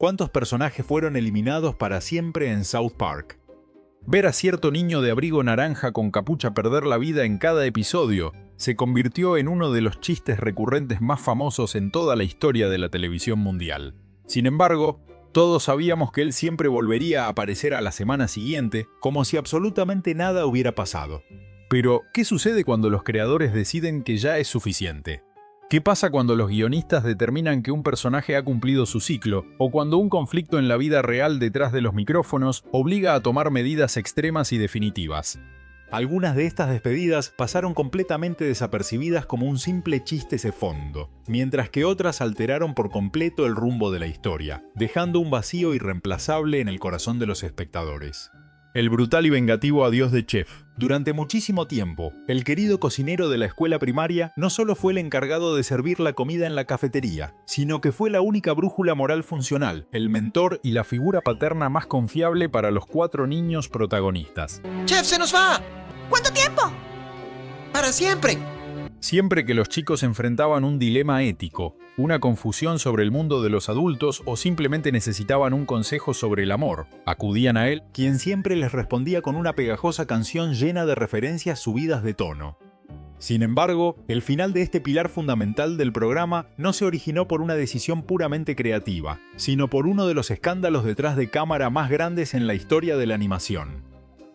¿Cuántos personajes fueron eliminados para siempre en South Park? Ver a cierto niño de abrigo naranja con capucha perder la vida en cada episodio se convirtió en uno de los chistes recurrentes más famosos en toda la historia de la televisión mundial. Sin embargo, todos sabíamos que él siempre volvería a aparecer a la semana siguiente, como si absolutamente nada hubiera pasado. Pero, ¿qué sucede cuando los creadores deciden que ya es suficiente? ¿Qué pasa cuando los guionistas determinan que un personaje ha cumplido su ciclo, o cuando un conflicto en la vida real detrás de los micrófonos obliga a tomar medidas extremas y definitivas? Algunas de estas despedidas pasaron completamente desapercibidas como un simple chiste de fondo, mientras que otras alteraron por completo el rumbo de la historia, dejando un vacío irreemplazable en el corazón de los espectadores. El brutal y vengativo adiós de Chef. Durante muchísimo tiempo, el querido cocinero de la escuela primaria no solo fue el encargado de servir la comida en la cafetería, sino que fue la única brújula moral funcional, el mentor y la figura paterna más confiable para los 4 niños protagonistas. ¡Chef, se nos va! ¿Cuánto tiempo? ¡Para siempre! Siempre que los chicos enfrentaban un dilema ético, una confusión sobre el mundo de los adultos o simplemente necesitaban un consejo sobre el amor, acudían a él, quien siempre les respondía con una pegajosa canción llena de referencias subidas de tono. Sin embargo, el final de este pilar fundamental del programa no se originó por una decisión puramente creativa, sino por uno de los escándalos detrás de cámara más grandes en la historia de la animación.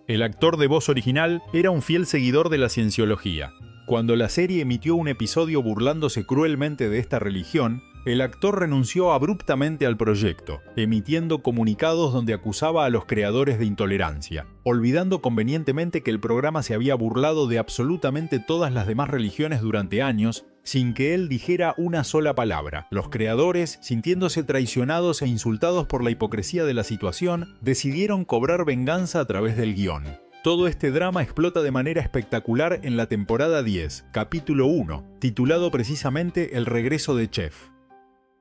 El actor de voz original era un fiel seguidor de la cienciología. Cuando la serie emitió un episodio burlándose cruelmente de esta religión, el actor renunció abruptamente al proyecto, emitiendo comunicados donde acusaba a los creadores de intolerancia, olvidando convenientemente que el programa se había burlado de absolutamente todas las demás religiones durante años, sin que él dijera una sola palabra. Los creadores, sintiéndose traicionados e insultados por la hipocresía de la situación, decidieron cobrar venganza a través del guión. Todo este drama explota de manera espectacular en la temporada 10, capítulo 1, titulado precisamente El regreso de Chef.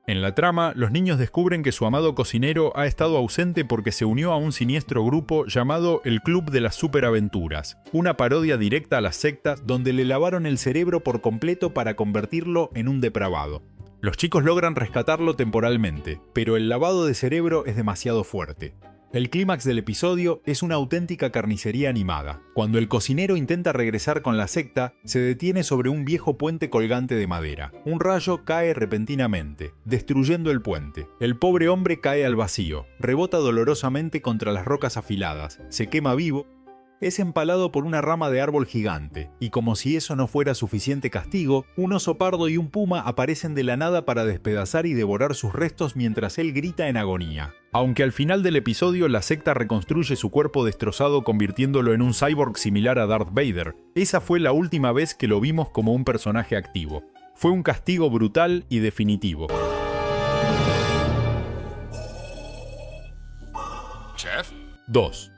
En la trama, los niños descubren que su amado cocinero ha estado ausente porque se unió a un siniestro grupo llamado el Club de las Superaventuras, una parodia directa a las sectas donde le lavaron el cerebro por completo para convertirlo en un depravado. Los chicos logran rescatarlo temporalmente, pero el lavado de cerebro es demasiado fuerte. El clímax del episodio es una auténtica carnicería animada. Cuando el cocinero intenta regresar con la secta, se detiene sobre un viejo puente colgante de madera. Un rayo cae repentinamente, destruyendo el puente. El pobre hombre cae al vacío, rebota dolorosamente contra las rocas afiladas, se quema vivo, es empalado por una rama de árbol gigante, y como si eso no fuera suficiente castigo, un oso pardo y un puma aparecen de la nada para despedazar y devorar sus restos mientras él grita en agonía. Aunque al final del episodio la secta reconstruye su cuerpo destrozado convirtiéndolo en un cyborg similar a Darth Vader, esa fue la última vez que lo vimos como un personaje activo. Fue un castigo brutal y definitivo. ¿Chef? 2.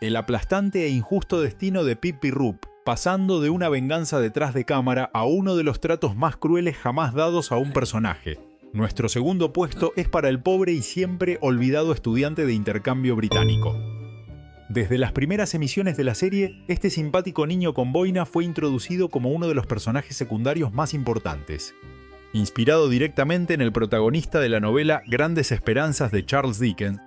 El aplastante e injusto destino de Pip y Roop, pasando de una venganza detrás de cámara a uno de los tratos más crueles jamás dados a un personaje. Nuestro segundo puesto es para el pobre y siempre olvidado estudiante de intercambio británico. Desde las primeras emisiones de la serie, este simpático niño con boina fue introducido como uno de los personajes secundarios más importantes. Inspirado directamente en el protagonista de la novela Grandes Esperanzas de Charles Dickens,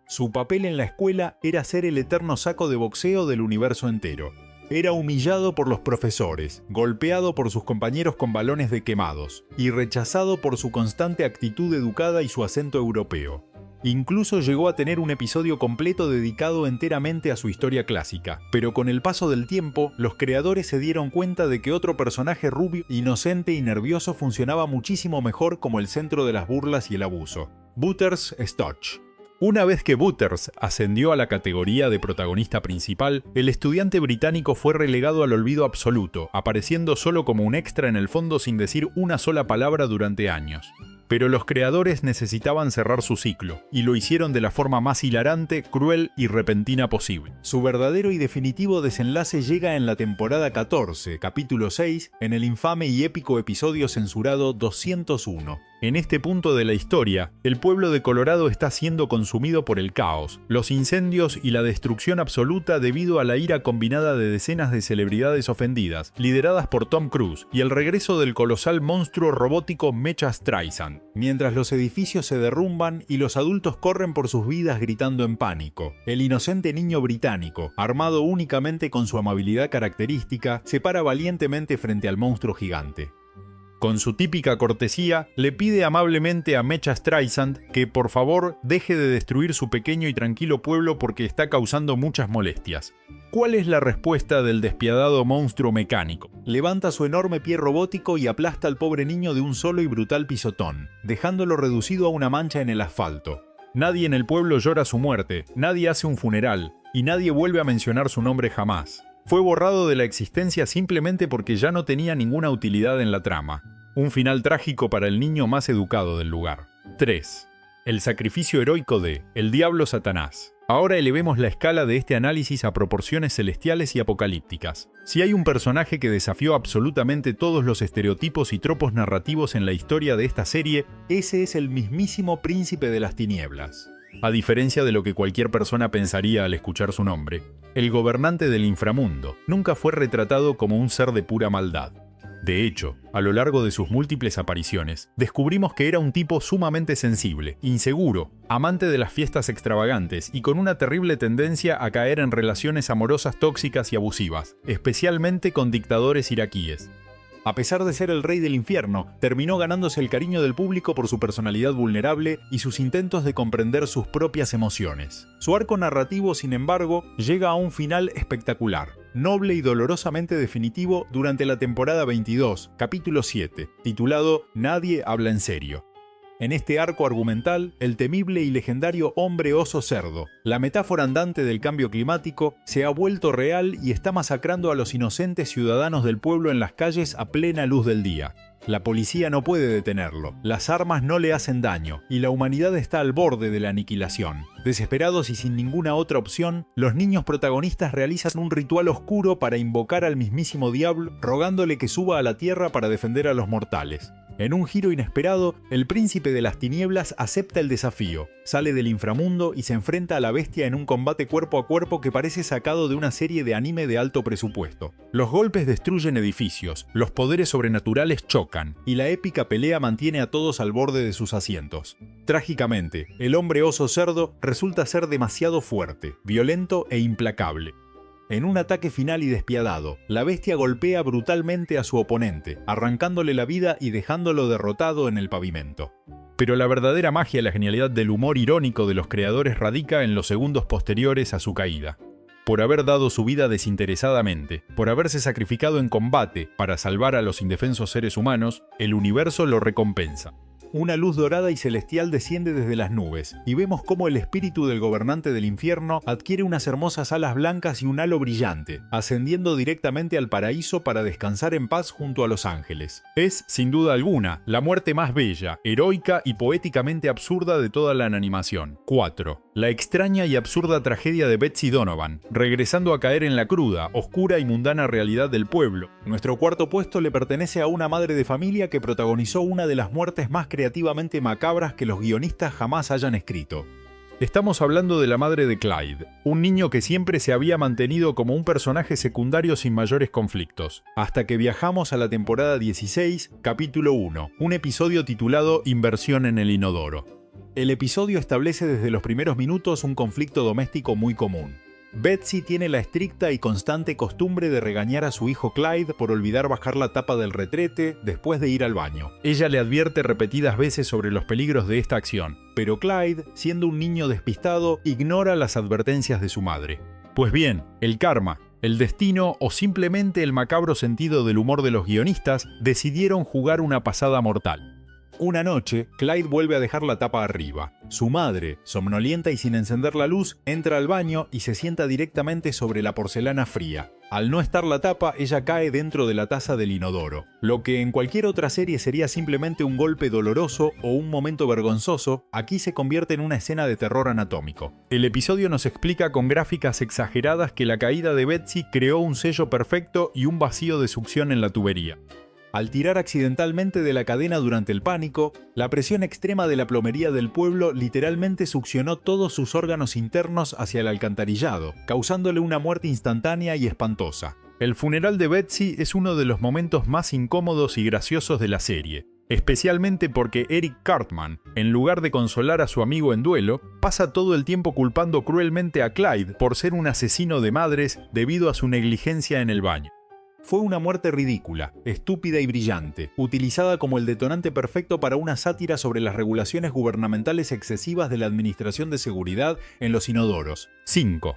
su papel en la escuela era ser el eterno saco de boxeo del universo entero. Era humillado por los profesores, golpeado por sus compañeros con balones de quemados, y rechazado por su constante actitud educada y su acento europeo. Incluso llegó a tener un episodio completo dedicado enteramente a su historia clásica, pero con el paso del tiempo, los creadores se dieron cuenta de que otro personaje rubio, inocente y nervioso funcionaba muchísimo mejor como el centro de las burlas y el abuso. Butters Stotch. Una vez que Butters ascendió a la categoría de protagonista principal, el estudiante británico fue relegado al olvido absoluto, apareciendo solo como un extra en el fondo sin decir una sola palabra durante años. Pero los creadores necesitaban cerrar su ciclo, y lo hicieron de la forma más hilarante, cruel y repentina posible. Su verdadero y definitivo desenlace llega en la temporada 14, capítulo 6, en el infame y épico episodio censurado 201. En este punto de la historia, el pueblo de Colorado está siendo consumido por el caos, los incendios y la destrucción absoluta debido a la ira combinada de decenas de celebridades ofendidas, lideradas por Tom Cruise, y el regreso del colosal monstruo robótico Mecha Streisand, mientras los edificios se derrumban y los adultos corren por sus vidas gritando en pánico. El inocente niño británico, armado únicamente con su amabilidad característica, se para valientemente frente al monstruo gigante. Con su típica cortesía, le pide amablemente a Mecha Streisand que por favor deje de destruir su pequeño y tranquilo pueblo porque está causando muchas molestias. ¿Cuál es la respuesta del despiadado monstruo mecánico? Levanta su enorme pie robótico y aplasta al pobre niño de un solo y brutal pisotón, dejándolo reducido a una mancha en el asfalto. Nadie en el pueblo llora su muerte, nadie hace un funeral, y nadie vuelve a mencionar su nombre jamás. Fue borrado de la existencia simplemente porque ya no tenía ninguna utilidad en la trama. Un final trágico para el niño más educado del lugar. 3. El sacrificio heroico de El Diablo Satanás. Ahora elevemos la escala de este análisis a proporciones celestiales y apocalípticas. Si hay un personaje que desafió absolutamente todos los estereotipos y tropos narrativos en la historia de esta serie, ese es el mismísimo Príncipe de las Tinieblas. A diferencia de lo que cualquier persona pensaría al escuchar su nombre, el gobernante del inframundo nunca fue retratado como un ser de pura maldad. De hecho, a lo largo de sus múltiples apariciones, descubrimos que era un tipo sumamente sensible, inseguro, amante de las fiestas extravagantes y con una terrible tendencia a caer en relaciones amorosas tóxicas y abusivas, especialmente con dictadores iraquíes. A pesar de ser el rey del infierno, terminó ganándose el cariño del público por su personalidad vulnerable y sus intentos de comprender sus propias emociones. Su arco narrativo, sin embargo, llega a un final espectacular, noble y dolorosamente definitivo durante la temporada 22, capítulo 7, titulado Nadie habla en serio. En este arco argumental, el temible y legendario hombre oso cerdo, la metáfora andante del cambio climático, se ha vuelto real y está masacrando a los inocentes ciudadanos del pueblo en las calles a plena luz del día. La policía no puede detenerlo, las armas no le hacen daño, y la humanidad está al borde de la aniquilación. Desesperados y sin ninguna otra opción, los niños protagonistas realizan un ritual oscuro para invocar al mismísimo diablo, rogándole que suba a la tierra para defender a los mortales. En un giro inesperado, el príncipe de las tinieblas acepta el desafío, sale del inframundo y se enfrenta a la bestia en un combate cuerpo a cuerpo que parece sacado de una serie de anime de alto presupuesto. Los golpes destruyen edificios, los poderes sobrenaturales chocan, y la épica pelea mantiene a todos al borde de sus asientos. Trágicamente, el hombre oso cerdo resulta ser demasiado fuerte, violento e implacable. En un ataque final y despiadado, la bestia golpea brutalmente a su oponente, arrancándole la vida y dejándolo derrotado en el pavimento. Pero la verdadera magia y la genialidad del humor irónico de los creadores radica en los segundos posteriores a su caída. Por haber dado su vida desinteresadamente, por haberse sacrificado en combate para salvar a los indefensos seres humanos, el universo lo recompensa. Una luz dorada y celestial desciende desde las nubes, y vemos cómo el espíritu del gobernante del infierno adquiere unas hermosas alas blancas y un halo brillante, ascendiendo directamente al paraíso para descansar en paz junto a los ángeles. Es, sin duda alguna, la muerte más bella, heroica y poéticamente absurda de toda la animación. 4. La extraña y absurda tragedia de Betsy Donovan, regresando a caer en la cruda, oscura y mundana realidad del pueblo. Nuestro cuarto puesto le pertenece a una madre de familia que protagonizó una de las muertes más creativamente macabras que los guionistas jamás hayan escrito. Estamos hablando de la madre de Clyde, un niño que siempre se había mantenido como un personaje secundario sin mayores conflictos, hasta que viajamos a la temporada 16, capítulo 1, un episodio titulado Inversión en el inodoro. El episodio establece desde los primeros minutos un conflicto doméstico muy común. Betsy tiene la estricta y constante costumbre de regañar a su hijo Clyde por olvidar bajar la tapa del retrete después de ir al baño. Ella le advierte repetidas veces sobre los peligros de esta acción, pero Clyde, siendo un niño despistado, ignora las advertencias de su madre. Pues bien, el karma, el destino o simplemente el macabro sentido del humor de los guionistas decidieron jugar una pasada mortal. Una noche, Clyde vuelve a dejar la tapa arriba. Su madre, somnolienta y sin encender la luz, entra al baño y se sienta directamente sobre la porcelana fría. Al no estar la tapa, ella cae dentro de la taza del inodoro. Lo que en cualquier otra serie sería simplemente un golpe doloroso o un momento vergonzoso, aquí se convierte en una escena de terror anatómico. El episodio nos explica con gráficas exageradas que la caída de Betsy creó un sello perfecto y un vacío de succión en la tubería. Al tirar accidentalmente de la cadena durante el pánico, la presión extrema de la plomería del pueblo literalmente succionó todos sus órganos internos hacia el alcantarillado, causándole una muerte instantánea y espantosa. El funeral de Betsy es uno de los momentos más incómodos y graciosos de la serie, especialmente porque Eric Cartman, en lugar de consolar a su amigo en duelo, pasa todo el tiempo culpando cruelmente a Clyde por ser un asesino de madres debido a su negligencia en el baño. Fue una muerte ridícula, estúpida y brillante, utilizada como el detonante perfecto para una sátira sobre las regulaciones gubernamentales excesivas de la Administración de Seguridad en los inodoros. 5.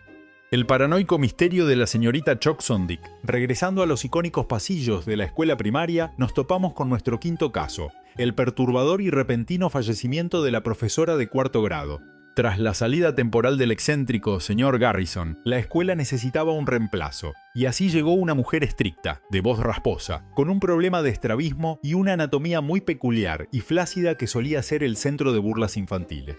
El paranoico misterio de la señorita Choksondik. Regresando a los icónicos pasillos de la escuela primaria, nos topamos con nuestro quinto caso, el perturbador y repentino fallecimiento de la profesora de cuarto grado. Tras la salida temporal del excéntrico señor Garrison, la escuela necesitaba un reemplazo, y así llegó una mujer estricta, de voz rasposa, con un problema de estrabismo y una anatomía muy peculiar y flácida que solía ser el centro de burlas infantiles.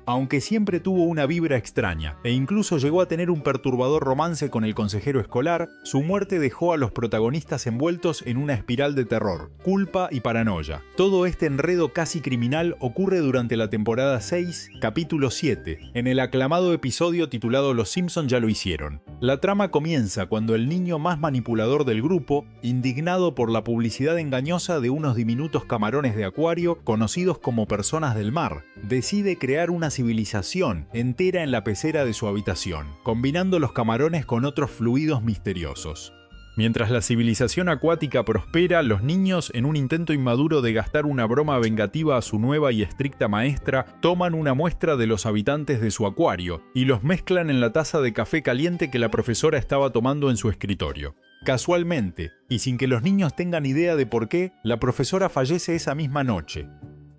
Aunque siempre tuvo una vibra extraña e incluso llegó a tener un perturbador romance con el consejero escolar, su muerte dejó a los protagonistas envueltos en una espiral de terror, culpa y paranoia. Todo este enredo casi criminal ocurre durante la temporada 6, capítulo 7, en el aclamado episodio titulado Los Simpson ya lo hicieron. La trama comienza cuando el niño más manipulador del grupo, indignado por la publicidad engañosa de unos diminutos camarones de acuario conocidos como personas del mar, decide crear una civilización entera en la pecera de su habitación, combinando los camarones con otros fluidos misteriosos. Mientras la civilización acuática prospera, los niños, en un intento inmaduro de gastar una broma vengativa a su nueva y estricta maestra, toman una muestra de los habitantes de su acuario y los mezclan en la taza de café caliente que la profesora estaba tomando en su escritorio. Casualmente, y sin que los niños tengan idea de por qué, la profesora fallece esa misma noche.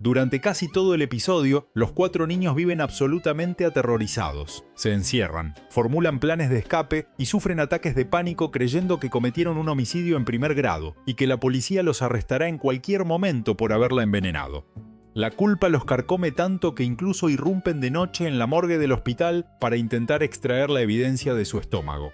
Durante casi todo el episodio, los 4 niños viven absolutamente aterrorizados. Se encierran, formulan planes de escape y sufren ataques de pánico creyendo que cometieron un homicidio en primer grado y que la policía los arrestará en cualquier momento por haberla envenenado. La culpa los carcome tanto que incluso irrumpen de noche en la morgue del hospital para intentar extraer la evidencia de su estómago.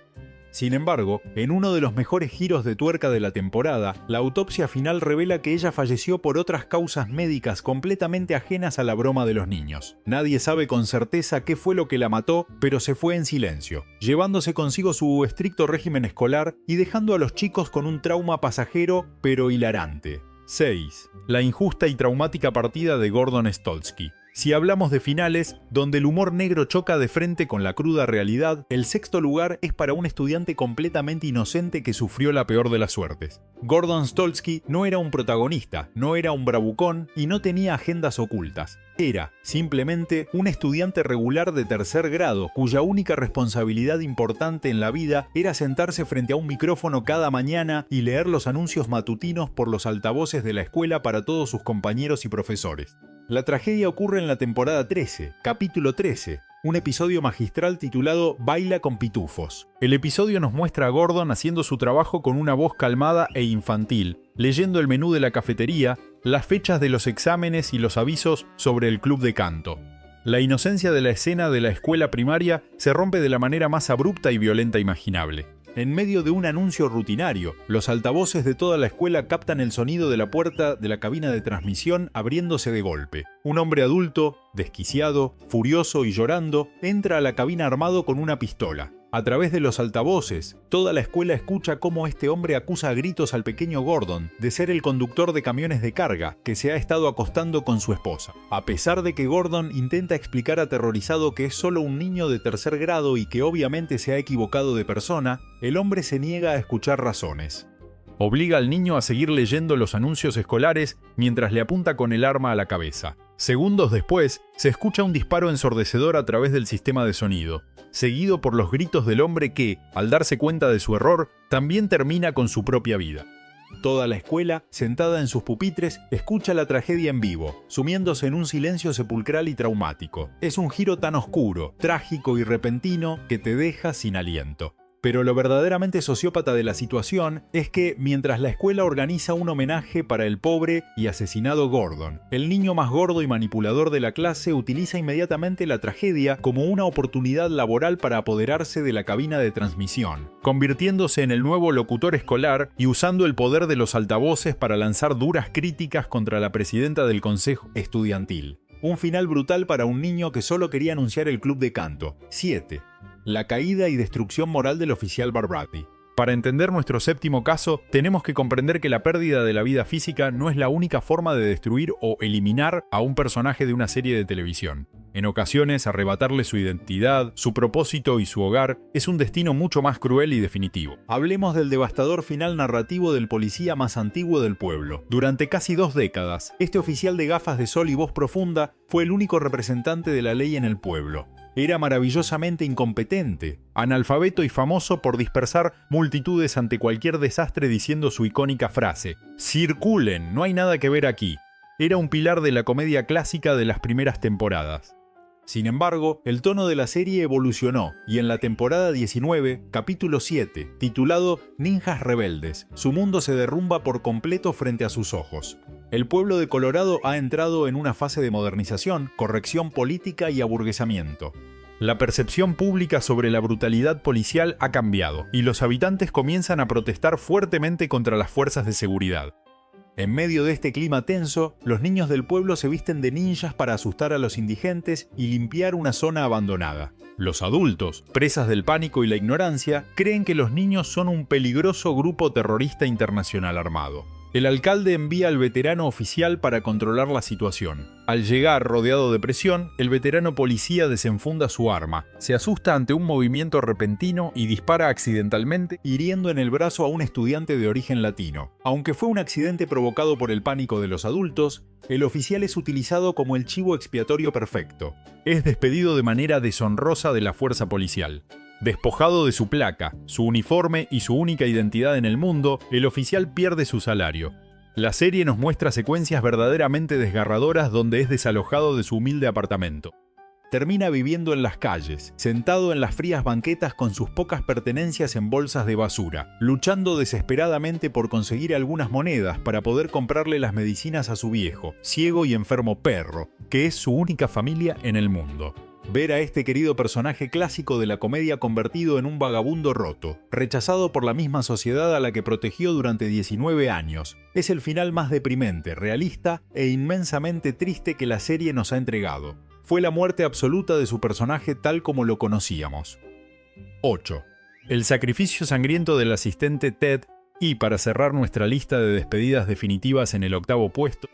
Sin embargo, en uno de los mejores giros de tuerca de la temporada, la autopsia final revela que ella falleció por otras causas médicas completamente ajenas a la broma de los niños. Nadie sabe con certeza qué fue lo que la mató, pero se fue en silencio, llevándose consigo su estricto régimen escolar y dejando a los chicos con un trauma pasajero, pero hilarante. 6. La injusta y traumática partida de Gordon Stolsky. Si hablamos de finales, donde el humor negro choca de frente con la cruda realidad, el 6º lugar es para un estudiante completamente inocente que sufrió la peor de las suertes. Gordon Stolsky no era un protagonista, no era un bravucón y no tenía agendas ocultas. Era, simplemente, un estudiante regular de tercer grado, cuya única responsabilidad importante en la vida era sentarse frente a un micrófono cada mañana y leer los anuncios matutinos por los altavoces de la escuela para todos sus compañeros y profesores. La tragedia ocurre en la temporada 13, capítulo 13, un episodio magistral titulado Baila con pitufos. El episodio nos muestra a Gordon haciendo su trabajo con una voz calmada e infantil, leyendo el menú de la cafetería, las fechas de los exámenes y los avisos sobre el club de canto. La inocencia de la escena de la escuela primaria se rompe de la manera más abrupta y violenta imaginable. En medio de un anuncio rutinario, los altavoces de toda la escuela captan el sonido de la puerta de la cabina de transmisión abriéndose de golpe. Un hombre adulto, desquiciado, furioso y llorando, entra a la cabina armado con una pistola. A través de los altavoces, toda la escuela escucha cómo este hombre acusa a gritos al pequeño Gordon de ser el conductor de camiones de carga que se ha estado acostando con su esposa. A pesar de que Gordon intenta explicar aterrorizado que es solo un niño de tercer grado y que obviamente se ha equivocado de persona, el hombre se niega a escuchar razones. Obliga al niño a seguir leyendo los anuncios escolares mientras le apunta con el arma a la cabeza. Segundos después, se escucha un disparo ensordecedor a través del sistema de sonido, seguido por los gritos del hombre que, al darse cuenta de su error, también termina con su propia vida. Toda la escuela, sentada en sus pupitres, escucha la tragedia en vivo, sumiéndose en un silencio sepulcral y traumático. Es un giro tan oscuro, trágico y repentino que te deja sin aliento. Pero lo verdaderamente sociópata de la situación es que, mientras la escuela organiza un homenaje para el pobre y asesinado Gordon, el niño más gordo y manipulador de la clase utiliza inmediatamente la tragedia como una oportunidad laboral para apoderarse de la cabina de transmisión, convirtiéndose en el nuevo locutor escolar y usando el poder de los altavoces para lanzar duras críticas contra la presidenta del consejo estudiantil. Un final brutal para un niño que solo quería anunciar el club de canto. 7. La caída y destrucción moral del oficial Barbrati. Para entender nuestro séptimo caso, tenemos que comprender que la pérdida de la vida física no es la única forma de destruir o eliminar a un personaje de una serie de televisión. En ocasiones, arrebatarle su identidad, su propósito y su hogar es un destino mucho más cruel y definitivo. Hablemos del devastador final narrativo del policía más antiguo del pueblo. Durante casi 2 décadas, este oficial de gafas de sol y voz profunda fue el único representante de la ley en el pueblo. Era maravillosamente incompetente, analfabeto y famoso por dispersar multitudes ante cualquier desastre diciendo su icónica frase: «Circulen, no hay nada que ver aquí». Era un pilar de la comedia clásica de las primeras temporadas. Sin embargo, el tono de la serie evolucionó y en la temporada 19, capítulo 7, titulado Ninjas Rebeldes, su mundo se derrumba por completo frente a sus ojos. El pueblo de Colorado ha entrado en una fase de modernización, corrección política y aburguesamiento. La percepción pública sobre la brutalidad policial ha cambiado y los habitantes comienzan a protestar fuertemente contra las fuerzas de seguridad. En medio de este clima tenso, los niños del pueblo se visten de ninjas para asustar a los indigentes y limpiar una zona abandonada. Los adultos, presas del pánico y la ignorancia, creen que los niños son un peligroso grupo terrorista internacional armado. El alcalde envía al veterano oficial para controlar la situación. Al llegar rodeado de presión, el veterano policía desenfunda su arma, se asusta ante un movimiento repentino y dispara accidentalmente, hiriendo en el brazo a un estudiante de origen latino. Aunque fue un accidente provocado por el pánico de los adultos, el oficial es utilizado como el chivo expiatorio perfecto. Es despedido de manera deshonrosa de la fuerza policial. Despojado de su placa, su uniforme y su única identidad en el mundo, el oficial pierde su salario. La serie nos muestra secuencias verdaderamente desgarradoras donde es desalojado de su humilde apartamento. Termina viviendo en las calles, sentado en las frías banquetas con sus pocas pertenencias en bolsas de basura, luchando desesperadamente por conseguir algunas monedas para poder comprarle las medicinas a su viejo, ciego y enfermo perro, que es su única familia en el mundo. Ver a este querido personaje clásico de la comedia convertido en un vagabundo roto, rechazado por la misma sociedad a la que protegió durante 19 años, es el final más deprimente, realista e inmensamente triste que la serie nos ha entregado. Fue la muerte absoluta de su personaje tal como lo conocíamos. 8. El sacrificio sangriento del asistente Ted y, para cerrar nuestra lista de despedidas definitivas en el 8º puesto,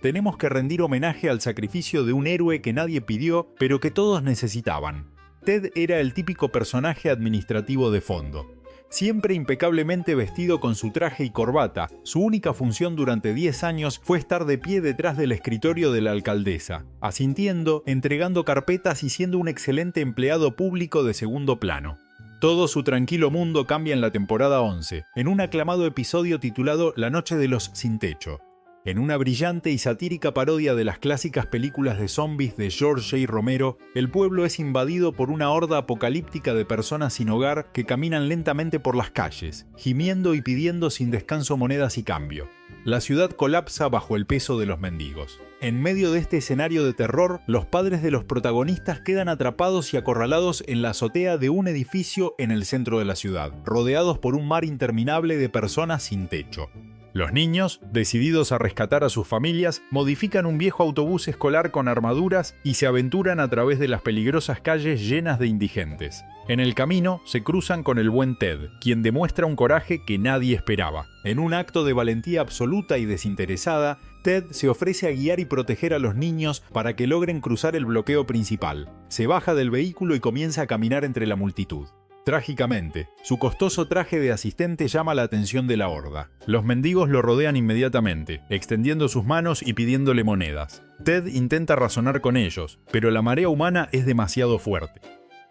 tenemos que rendir homenaje al sacrificio de un héroe que nadie pidió, pero que todos necesitaban. Ted era el típico personaje administrativo de fondo. Siempre impecablemente vestido con su traje y corbata, su única función durante 10 años fue estar de pie detrás del escritorio de la alcaldesa, asintiendo, entregando carpetas y siendo un excelente empleado público de segundo plano. Todo su tranquilo mundo cambia en la temporada 11, en un aclamado episodio titulado La noche de los sin techo. En una brillante y satírica parodia de las clásicas películas de zombies de George J. Romero, el pueblo es invadido por una horda apocalíptica de personas sin hogar que caminan lentamente por las calles, gimiendo y pidiendo sin descanso monedas y cambio. La ciudad colapsa bajo el peso de los mendigos. En medio de este escenario de terror, los padres de los protagonistas quedan atrapados y acorralados en la azotea de un edificio en el centro de la ciudad, rodeados por un mar interminable de personas sin techo. Los niños, decididos a rescatar a sus familias, modifican un viejo autobús escolar con armaduras y se aventuran a través de las peligrosas calles llenas de indigentes. En el camino se cruzan con el buen Ted, quien demuestra un coraje que nadie esperaba. En un acto de valentía absoluta y desinteresada, Ted se ofrece a guiar y proteger a los niños para que logren cruzar el bloqueo principal. Se baja del vehículo y comienza a caminar entre la multitud. Trágicamente, su costoso traje de asistente llama la atención de la horda. Los mendigos lo rodean inmediatamente, extendiendo sus manos y pidiéndole monedas. Ted intenta razonar con ellos, pero la marea humana es demasiado fuerte.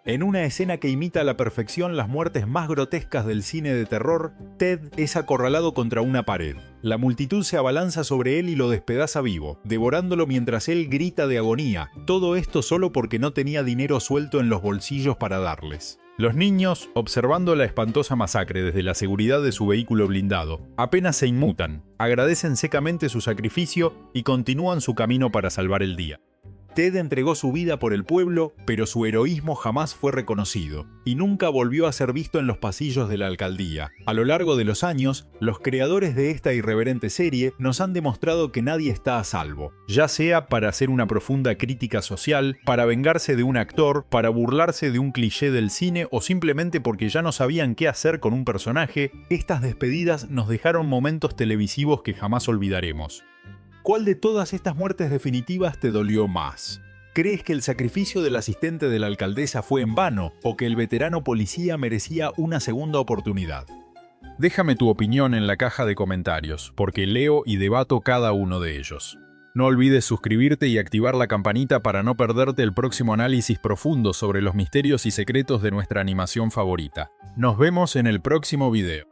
En una escena que imita a la perfección las muertes más grotescas del cine de terror, Ted es acorralado contra una pared. La multitud se abalanza sobre él y lo despedaza vivo, devorándolo mientras él grita de agonía. Todo esto solo porque no tenía dinero suelto en los bolsillos para darles. Los niños, observando la espantosa masacre desde la seguridad de su vehículo blindado, apenas se inmutan, agradecen secamente su sacrificio y continúan su camino para salvar el día. Ted entregó su vida por el pueblo, pero su heroísmo jamás fue reconocido y nunca volvió a ser visto en los pasillos de la alcaldía. A lo largo de los años, los creadores de esta irreverente serie nos han demostrado que nadie está a salvo, ya sea para hacer una profunda crítica social, para vengarse de un actor, para burlarse de un cliché del cine o simplemente porque ya no sabían qué hacer con un personaje. Estas despedidas nos dejaron momentos televisivos que jamás olvidaremos. ¿Cuál de todas estas muertes definitivas te dolió más? ¿Crees que el sacrificio del asistente de la alcaldesa fue en vano o que el veterano policía merecía una segunda oportunidad? Déjame tu opinión en la caja de comentarios, porque leo y debato cada uno de ellos. No olvides suscribirte y activar la campanita para no perderte el próximo análisis profundo sobre los misterios y secretos de nuestra animación favorita. Nos vemos en el próximo video.